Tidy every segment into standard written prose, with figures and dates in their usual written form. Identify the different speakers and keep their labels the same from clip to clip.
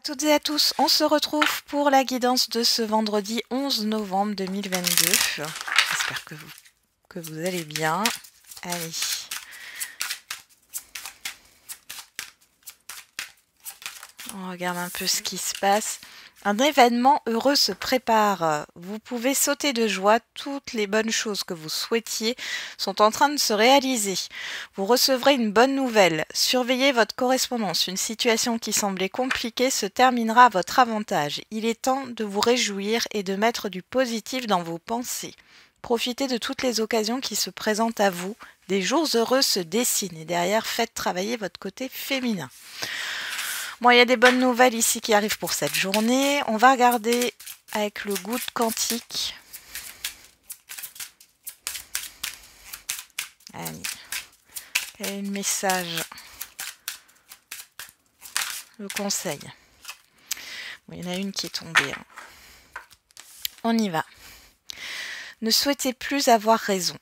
Speaker 1: toutes et à tous, on se retrouve pour la guidance de ce vendredi 11 novembre 2022. J'espère que vous allez bien. Allez. On regarde un peu ce qui se passe. Un événement heureux se prépare. Vous pouvez sauter de joie. Toutes les bonnes choses que vous souhaitiez sont en train de se réaliser. Vous recevrez une bonne nouvelle. Surveillez votre correspondance. Une situation qui semblait compliquée se terminera à votre avantage. Il est temps de vous réjouir et de mettre du positif dans vos pensées. Profitez de toutes les occasions qui se présentent à vous. Des jours heureux se dessinent et derrière, faites travailler votre côté féminin. Bon, il y a des bonnes nouvelles ici qui arrivent pour cette journée. On va regarder avec le goutte quantique. Allez. Quel est le message? Le conseil. Bon, il y en a une qui est tombée. On y va. Ne souhaitez plus avoir raison.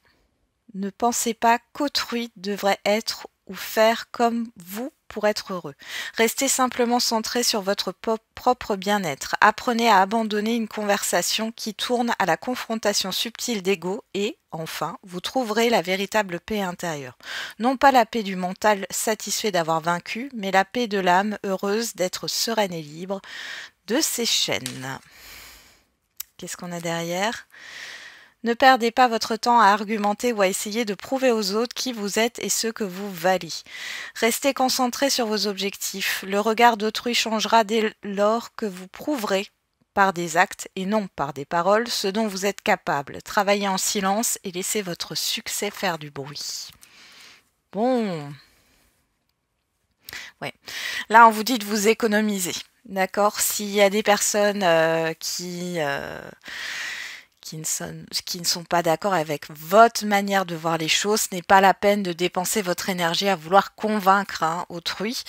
Speaker 1: Ne pensez pas qu'autrui devrait être ou faire comme vous pour être heureux. Restez simplement centré sur votre propre bien-être. Apprenez à abandonner une conversation qui tourne à la confrontation subtile d'ego et, enfin, vous trouverez la véritable paix intérieure. Non pas la paix du mental satisfait d'avoir vaincu, mais la paix de l'âme heureuse d'être sereine et libre de ses chaînes. Qu'est-ce qu'on a derrière ? Ne perdez pas votre temps à argumenter ou à essayer de prouver aux autres qui vous êtes et ce que vous valez. Restez concentré sur vos objectifs. Le regard d'autrui changera dès lors que vous prouverez par des actes et non par des paroles ce dont vous êtes capable. Travaillez en silence et laissez votre succès faire du bruit. Bon. Ouais. Là, on vous dit de vous économiser. D'accord ? S'il y a des personnes qui ne sont pas d'accord avec votre manière de voir les choses, ce n'est pas la peine de dépenser votre énergie à vouloir convaincre autrui.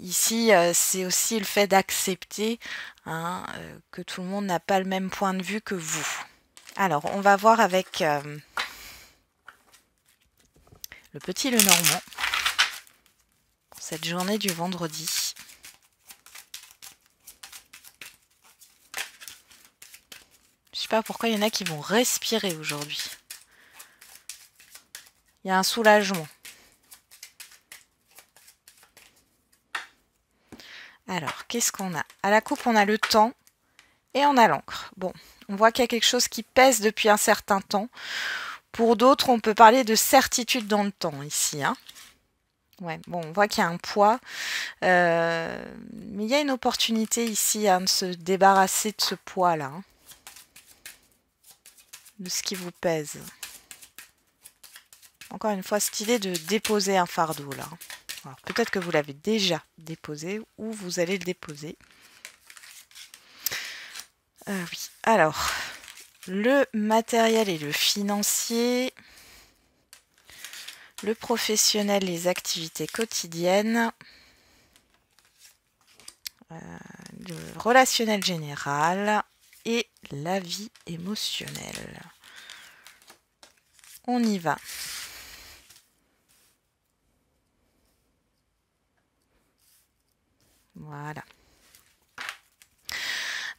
Speaker 1: Ici, c'est aussi le fait d'accepter que tout le monde n'a pas le même point de vue que vous. Alors, on va voir avec le petit Lenormand pour cette journée du vendredi. Je sais pas pourquoi il y en a qui vont respirer aujourd'hui. Il y a un soulagement. Alors, qu'est-ce qu'on a? À la coupe, on a le temps et on a l'encre. Bon, on voit qu'il y a quelque chose qui pèse depuis un certain temps. Pour d'autres, on peut parler de certitude dans le temps ici. Ouais, bon, on voit qu'il y a un poids. Mais il y a une opportunité ici de se débarrasser de ce poids-là. De ce qui vous pèse. Encore une fois, cette idée de déposer un fardeau là. Alors peut-être que vous l'avez déjà déposé ou vous allez le déposer. Oui. Alors, le matériel et le financier, le professionnel, les activités quotidiennes, le relationnel général et la vie émotionnelle. On y va. Voilà.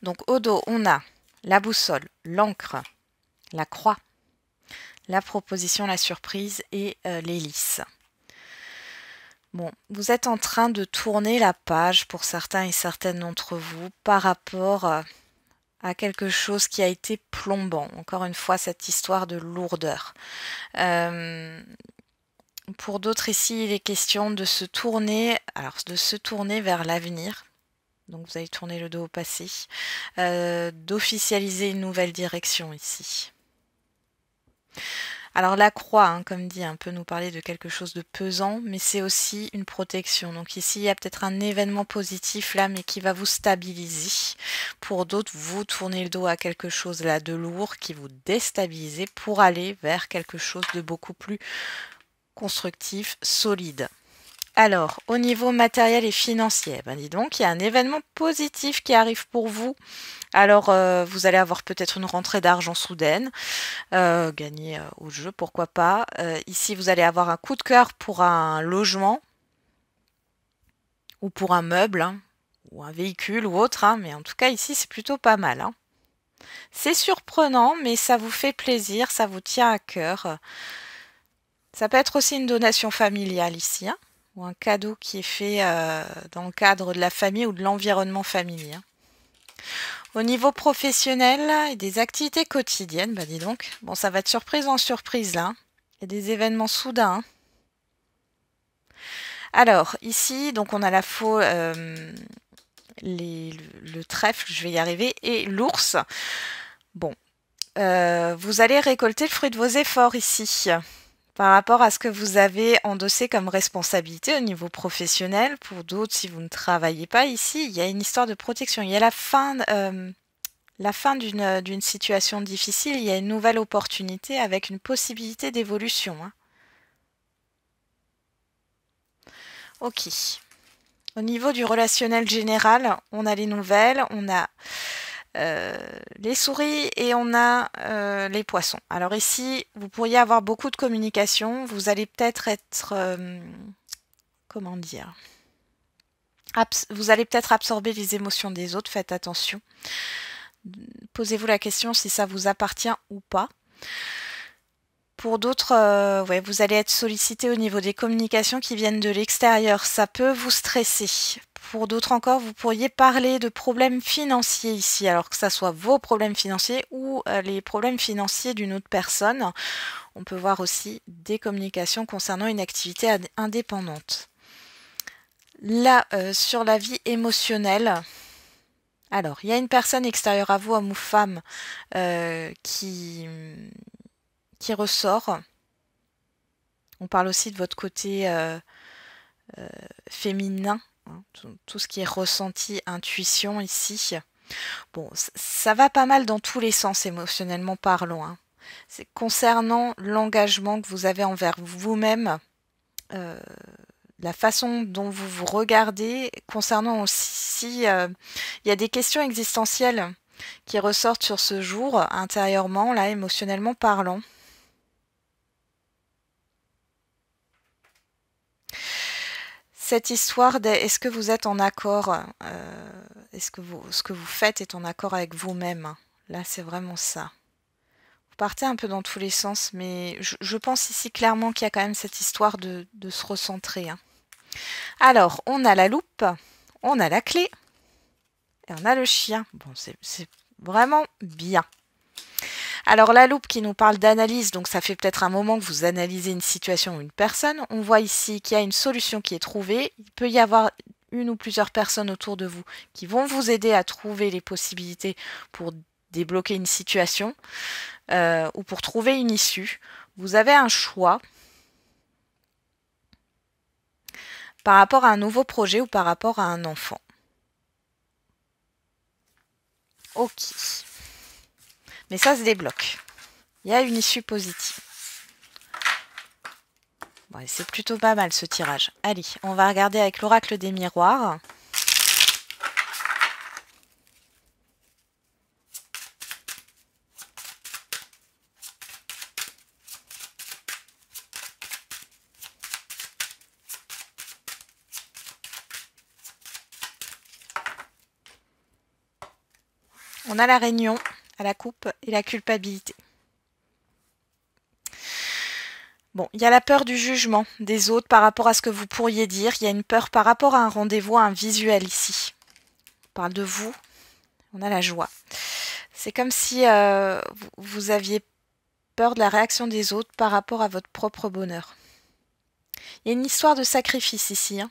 Speaker 1: Donc au dos, on a la boussole, l'encre, la croix, la proposition, la surprise et l'hélice. Bon, vous êtes en train de tourner la page pour certains et certaines d'entre vous par rapport à quelque chose qui a été plombant. Encore une fois, cette histoire de lourdeur. Pour d'autres ici, il est question de se tourner, vers l'avenir. Donc vous allez tourner le dos au passé. D'officialiser une nouvelle direction ici. Alors la croix, comme dit, peut nous parler de quelque chose de pesant, mais c'est aussi une protection. Donc ici, il y a peut-être un événement positif là, mais qui va vous stabiliser. Pour d'autres, vous tournez le dos à quelque chose là de lourd qui vous déstabilise pour aller vers quelque chose de beaucoup plus constructif, solide. Alors, au niveau matériel et financier, dis donc, il y a un événement positif qui arrive pour vous. Alors, vous allez avoir peut-être une rentrée d'argent soudaine, gagner au jeu, pourquoi pas. Ici, vous allez avoir un coup de cœur pour un logement ou pour un meuble, ou un véhicule ou autre, hein, mais en tout cas ici c'est plutôt pas mal. Hein. C'est surprenant, mais ça vous fait plaisir, ça vous tient à cœur. Ça peut être aussi une donation familiale ici, hein, ou un cadeau qui est fait dans le cadre de la famille ou de l'environnement familier. Hein. Au niveau professionnel et des activités quotidiennes, bah dis donc, bon ça va être surprise en surprise là. Hein. Il y a des événements soudains. Hein. Alors ici, donc on a la faux, le trèfle, je vais y arriver, et l'ours. Bon, vous allez récolter le fruit de vos efforts ici. Par rapport à ce que vous avez endossé comme responsabilité au niveau professionnel. Pour d'autres, si vous ne travaillez pas ici, il y a une histoire de protection. Il y a la fin d'une situation difficile, il y a une nouvelle opportunité avec une possibilité d'évolution. Hein. Ok. Au niveau du relationnel général, on a les nouvelles, on a les souris et on a les poissons. Alors ici, vous pourriez avoir beaucoup de communication. Vous allez peut-être être... comment dire, vous allez peut-être absorber les émotions des autres. Faites attention. Posez-vous la question si ça vous appartient ou pas. Pour d'autres, ouais, vous allez être sollicité au niveau des communications qui viennent de l'extérieur. Ça peut vous stresser. Pour d'autres encore, vous pourriez parler de problèmes financiers ici, alors que ça soit vos problèmes financiers ou les problèmes financiers d'une autre personne. On peut voir aussi des communications concernant une activité indépendante. Là, sur la vie émotionnelle, alors, il y a une personne extérieure à vous, homme ou femme, qui ressort. On parle aussi de votre côté féminin, hein, tout ce qui est ressenti, intuition ici. Bon, ça va pas mal dans tous les sens émotionnellement parlant. Hein. C'est concernant l'engagement que vous avez envers vous-même, la façon dont vous vous regardez, concernant aussi, il y a des questions existentielles qui ressortent sur ce jour, intérieurement, là, émotionnellement parlant. Cette histoire est-ce que vous êtes en accord, est-ce que ce que vous faites est en accord avec vous-même? Là, c'est vraiment ça. Vous partez un peu dans tous les sens, mais je pense ici clairement qu'il y a quand même cette histoire de se recentrer. Hein. Alors, on a la loupe, on a la clé, et on a le chien. Bon, c'est vraiment bien. Alors la loupe qui nous parle d'analyse, donc ça fait peut-être un moment que vous analysez une situation ou une personne. On voit ici qu'il y a une solution qui est trouvée. Il peut y avoir une ou plusieurs personnes autour de vous qui vont vous aider à trouver les possibilités pour débloquer une situation ou pour trouver une issue. Vous avez un choix par rapport à un nouveau projet ou par rapport à un enfant. Ok. Mais ça se débloque. Il y a une issue positive. Bon, c'est plutôt pas mal ce tirage. Allez, on va regarder avec l'oracle des miroirs. On a la réunion à la coupe et la culpabilité. Bon, il y a la peur du jugement des autres par rapport à ce que vous pourriez dire. Il y a une peur par rapport à un rendez-vous, à un visuel ici. On parle de vous. On a la joie. C'est comme si vous aviez peur de la réaction des autres par rapport à votre propre bonheur. Il y a une histoire de sacrifice ici. Hein.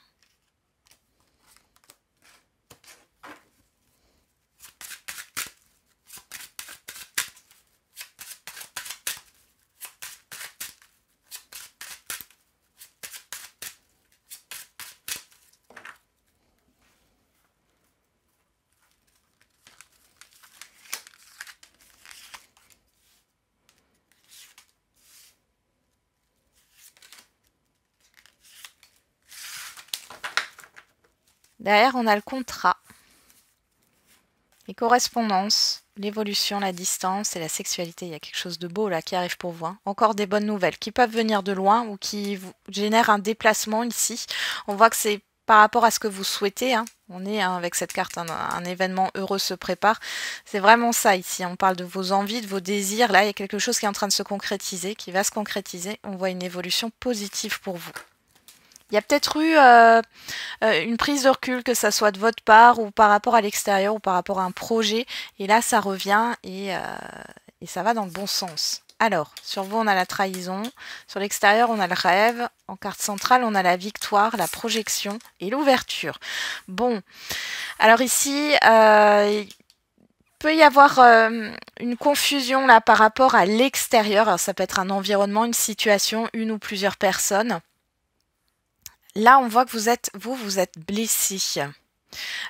Speaker 1: Derrière, on a le contrat, les correspondances, l'évolution, la distance et la sexualité. Il y a quelque chose de beau là qui arrive pour vous. Hein. Encore des bonnes nouvelles qui peuvent venir de loin ou qui vous génèrent un déplacement ici. On voit que c'est par rapport à ce que vous souhaitez. Hein. On est avec cette carte, un événement heureux se prépare. C'est vraiment ça ici. On parle de vos envies, de vos désirs. Là, il y a quelque chose qui est en train de se concrétiser, qui va se concrétiser. On voit une évolution positive pour vous. Il y a peut-être eu une prise de recul, que ça soit de votre part ou par rapport à l'extérieur ou par rapport à un projet. Et là, ça revient et ça va dans le bon sens. Alors, sur vous, on a la trahison. Sur l'extérieur, on a le rêve. En carte centrale, on a la victoire, la projection et l'ouverture. Bon, alors ici, il peut y avoir une confusion là par rapport à l'extérieur. Alors, ça peut être un environnement, une situation, une ou plusieurs personnes. Là, on voit que vous êtes blessé.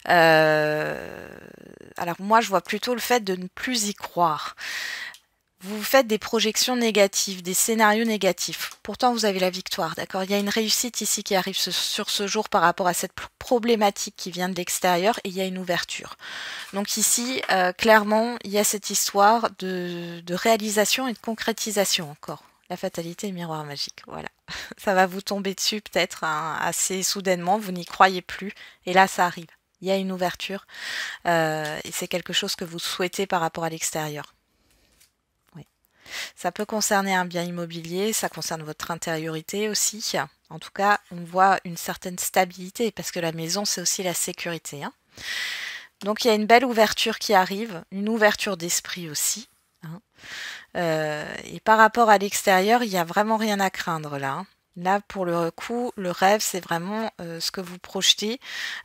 Speaker 1: Alors moi, je vois plutôt le fait de ne plus y croire. Vous faites des projections négatives, des scénarios négatifs. Pourtant, vous avez la victoire, d'accord? Il y a une réussite ici qui arrive sur ce jour par rapport à cette problématique qui vient de l'extérieur et il y a une ouverture. Donc ici, clairement, il y a cette histoire de réalisation et de concrétisation encore. La fatalité et le miroir magique, voilà. Ça va vous tomber dessus peut-être assez soudainement, vous n'y croyez plus et là, ça arrive. Il y a une ouverture et c'est quelque chose que vous souhaitez par rapport à l'extérieur. Ça peut concerner un bien immobilier, ça concerne votre intériorité aussi. En tout cas, on voit une certaine stabilité parce que la maison, c'est aussi la sécurité. Hein. Donc, il y a une belle ouverture qui arrive, une ouverture d'esprit aussi. Hein. Et par rapport à l'extérieur, il n'y a vraiment rien à craindre là. Hein. Là, pour le coup, le rêve, c'est vraiment ce que vous projetez,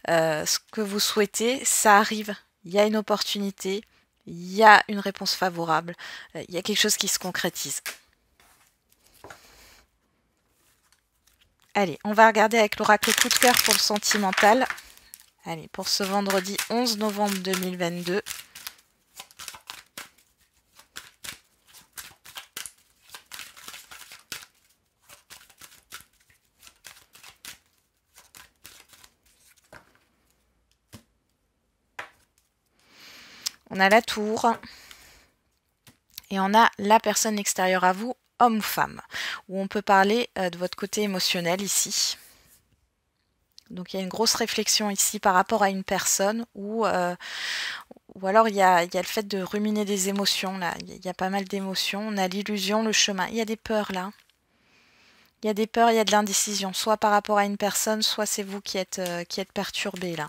Speaker 1: ce que vous souhaitez, ça arrive. Il y a une opportunité. Il y a une réponse favorable, il y a quelque chose qui se concrétise. Allez, on va regarder avec l'oracle coup de cœur pour le sentimental. Allez, pour ce vendredi 11 novembre 2022. On a la tour et on a la personne extérieure à vous, homme ou femme, où on peut parler de votre côté émotionnel ici. Donc il y a une grosse réflexion ici par rapport à une personne ou alors il y a le fait de ruminer des émotions là. Il y a pas mal d'émotions. On a l'illusion, le chemin. Il y a des peurs là. Il y a des peurs, il y a de l'indécision, soit par rapport à une personne, soit c'est vous qui êtes perturbé là.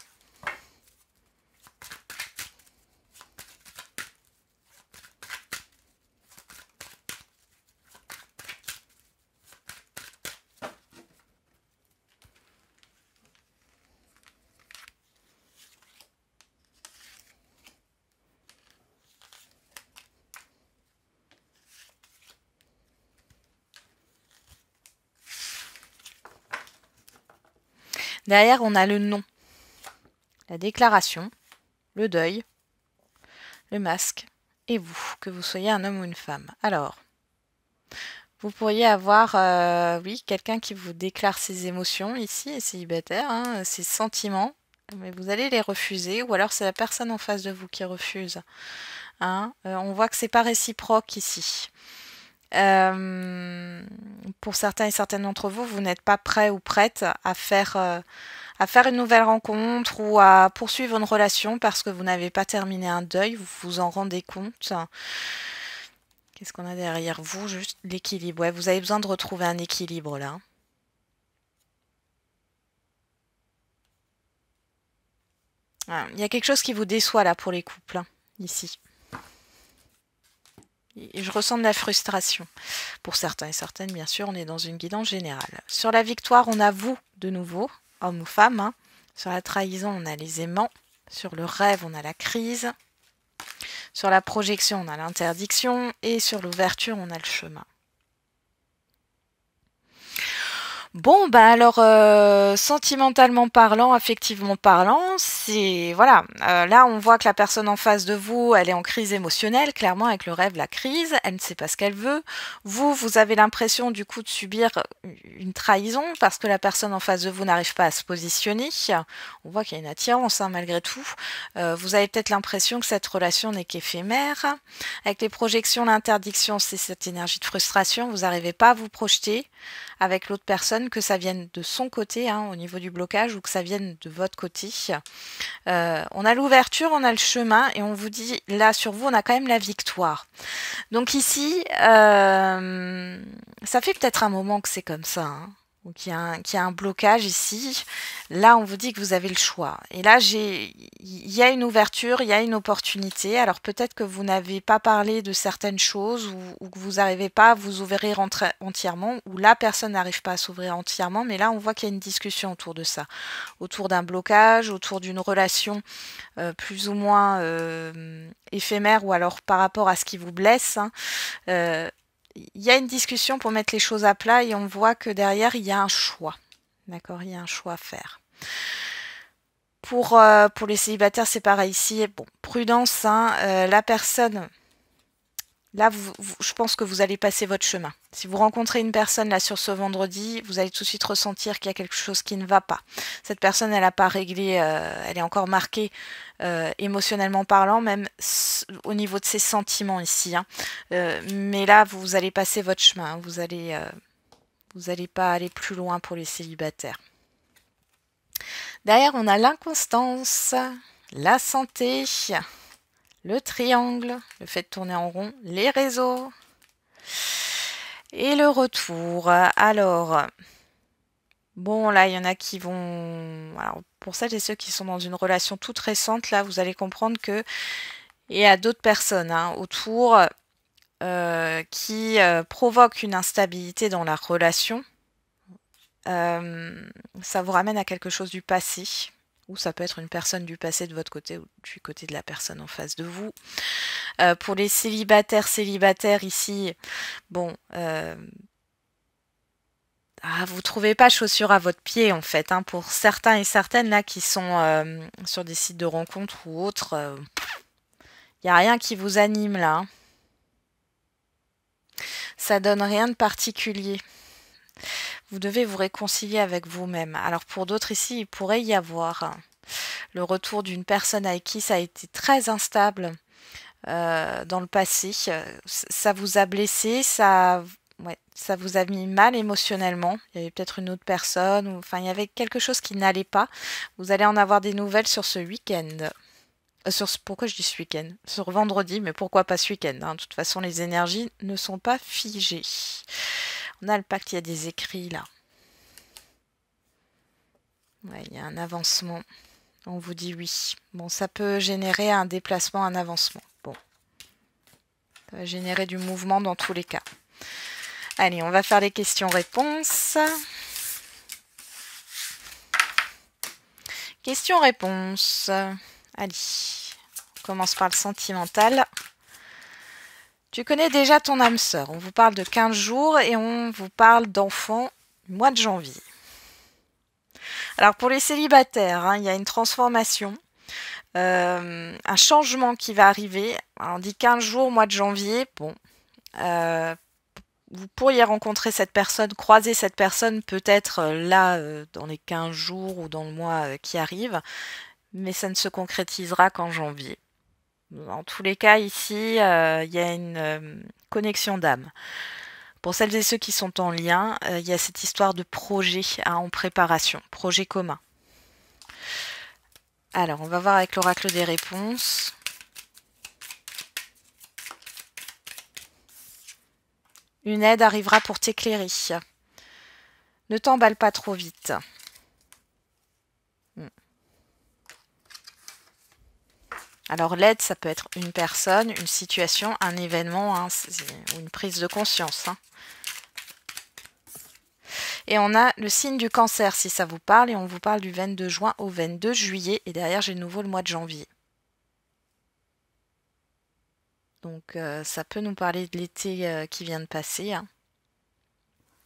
Speaker 1: Derrière, on a le non, la déclaration, le deuil, le masque, et vous, que vous soyez un homme ou une femme. Alors, vous pourriez avoir, oui, quelqu'un qui vous déclare ses émotions ici, est célibataire, hein, ses sentiments, mais vous allez les refuser, ou alors c'est la personne en face de vous qui refuse. Hein. On voit que c'est pas réciproque ici. Pour certains et certaines d'entre vous, vous n'êtes pas prêt ou prête à faire une nouvelle rencontre ou à poursuivre une relation parce que vous n'avez pas terminé un deuil, vous vous en rendez compte. Qu'est-ce qu'on a derrière vous? Juste l'équilibre. Ouais, vous avez besoin de retrouver un équilibre là. Il y a quelque chose qui vous déçoit là pour les couples, hein, ici. Et je ressens de la frustration. Pour certains et certaines, bien sûr, on est dans une guidance générale. Sur la victoire, on a vous, de nouveau, homme ou femme. Hein. Sur la trahison, on a les aimants. Sur le rêve, on a la crise. Sur la projection, on a l'interdiction. Et sur l'ouverture, on a le chemin. Bon, bah alors, sentimentalement parlant, affectivement parlant, c'est... Voilà, là on voit que la personne en face de vous, elle est en crise émotionnelle, clairement avec le rêve, la crise, elle ne sait pas ce qu'elle veut. Vous avez l'impression du coup de subir une trahison parce que la personne en face de vous n'arrive pas à se positionner. On voit qu'il y a une attirance hein, malgré tout. Vous avez peut-être l'impression que cette relation n'est qu'éphémère. Avec les projections, l'interdiction, c'est cette énergie de frustration, vous n'arrivez pas à vous projeter avec l'autre personne personne, que ça vienne de son côté au niveau du blocage ou que ça vienne de votre côté. On a l'ouverture, on a le chemin et on vous dit, là sur vous, on a quand même la victoire. Donc ici, ça fait peut-être un moment que c'est comme ça, ou qu'il y a un blocage ici. Là, on vous dit que vous avez le choix. Et là, il y a une ouverture, il y a une opportunité. Alors peut-être que vous n'avez pas parlé de certaines choses ou que vous n'arrivez pas à vous ouvrir entièrement, ou la personne n'arrive pas à s'ouvrir entièrement. Mais là, on voit qu'il y a une discussion autour de ça, autour d'un blocage, autour d'une relation plus ou moins éphémère ou alors par rapport à ce qui vous blesse. Il y a une discussion pour mettre les choses à plat et on voit que derrière, il y a un choix. D'accord, il y a un choix à faire. Pour les célibataires, c'est pareil ici. Bon, prudence, la personne... Là, je pense que vous allez passer votre chemin. Si vous rencontrez une personne là sur ce vendredi, vous allez tout de suite ressentir qu'il y a quelque chose qui ne va pas. Cette personne, elle n'a pas réglé, elle est encore marquée émotionnellement parlant, même au niveau de ses sentiments ici. Mais là, vous allez passer votre chemin. Vous allez pas aller plus loin pour les célibataires. Derrière, on a l'inconstance, la santé, le triangle, le fait de tourner en rond, les réseaux et le retour. Alors, bon, là, il y en a qui vont... Alors, pour celles et ceux qui sont dans une relation toute récente, là, vous allez comprendre que il y a d'autres personnes autour qui provoquent une instabilité dans la relation. Ça vous ramène à quelque chose du passé. Ou ça peut être une personne du passé de votre côté ou du côté de la personne en face de vous. Pour les célibataires ici, bon, vous trouvez pas chaussure à votre pied en fait. Pour certains et certaines là qui sont sur des sites de rencontres ou autres, il n'y a rien qui vous anime là. Ça donne rien de particulier. Vous devez vous réconcilier avec vous-même. Alors pour d'autres ici, il pourrait y avoir le retour d'une personne avec qui ça a été très instable dans le passé. Ça vous a blessé, ça vous a mis mal émotionnellement. Il y avait peut-être une autre personne, enfin il y avait quelque chose qui n'allait pas. Vous allez en avoir des nouvelles sur ce week-end. Pourquoi je dis ce week-end? Sur vendredi, mais pourquoi pas ce week-end? De toute façon, les énergies ne sont pas figées. On a le pacte, il y a des écrits là. Ouais, il y a un avancement. On vous dit oui. Bon, ça peut générer un déplacement, un avancement. Bon. Ça va générer du mouvement dans tous les cas. Allez, on va faire les questions-réponses. Questions-réponses. Allez, on commence par le sentimental. Tu connais déjà ton âme sœur. On vous parle de 15 jours et on vous parle d'enfants mois de janvier. Alors pour les célibataires, il y a une transformation, un changement qui va arriver. Alors, on dit 15 jours, mois de janvier. Bon, vous pourriez rencontrer cette personne, croiser cette personne peut-être là dans les 15 jours ou dans le mois qui arrive, mais ça ne se concrétisera qu'en janvier. Dans tous les cas, ici, il y a une connexion d'âme. Pour celles et ceux qui sont en lien, il y a cette histoire de projet en préparation, projet commun. Alors, on va voir avec l'oracle des réponses. Une aide arrivera pour t'éclairer. Ne t'emballe pas trop vite. Alors l'aide, ça peut être une personne, une situation, un événement, ou une prise de conscience. Et on a le signe du cancer si ça vous parle, et on vous parle du 22 juin au 22 juillet, et derrière j'ai de nouveau le mois de janvier. Donc ça peut nous parler de l'été qui vient de passer,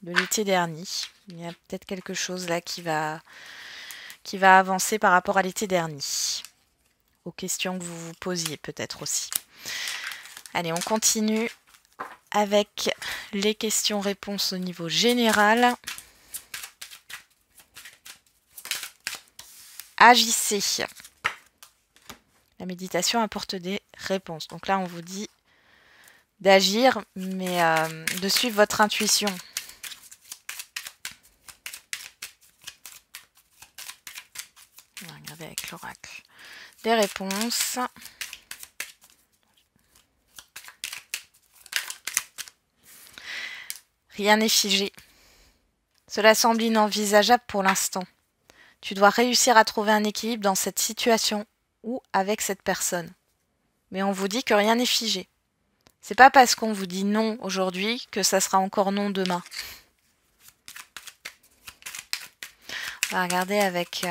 Speaker 1: de l'été dernier. Il y a peut-être quelque chose là qui va avancer par rapport à l'été dernier. Aux questions que vous vous posiez peut-être aussi. Allez, on continue avec les questions-réponses au niveau général. Agissez. La méditation apporte des réponses. Donc là, on vous dit d'agir, mais de suivre votre intuition. des réponses. Rien n'est figé. Cela semble inenvisageable pour l'instant. Tu dois réussir à trouver un équilibre dans cette situation ou avec cette personne. Mais on vous dit que rien n'est figé. C'est pas parce qu'on vous dit non aujourd'hui que ça sera encore non demain. On va regarder avec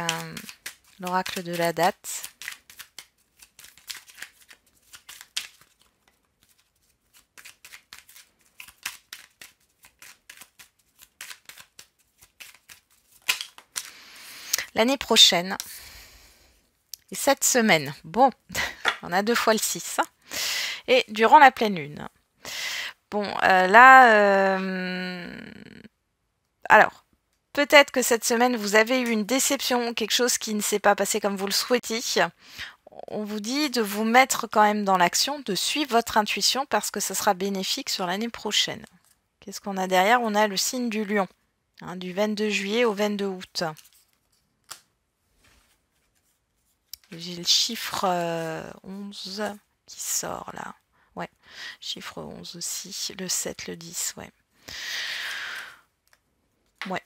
Speaker 1: l'oracle de la date. L'année prochaine et cette semaine. Bon, on a 2 fois le 6. Hein, et durant la pleine lune. Bon, alors, peut-être que cette semaine, vous avez eu une déception, quelque chose qui ne s'est pas passé comme vous le souhaitiez. On vous dit de vous mettre quand même dans l'action, de suivre votre intuition parce que ce sera bénéfique sur l'année prochaine. Qu'est-ce qu'on a derrière? On a le signe du lion, hein, du 22 juillet au 22 août. J'ai le chiffre 11 qui sort là. Ouais, chiffre 11 aussi, le 7, le 10, ouais. Ouais.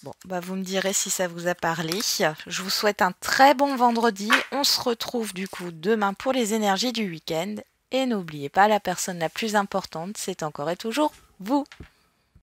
Speaker 1: Bon, bah vous me direz si ça vous a parlé. Je vous souhaite un très bon vendredi. On se retrouve du coup demain pour les énergies du week-end. Et n'oubliez pas, la personne la plus importante, c'est encore et toujours vous.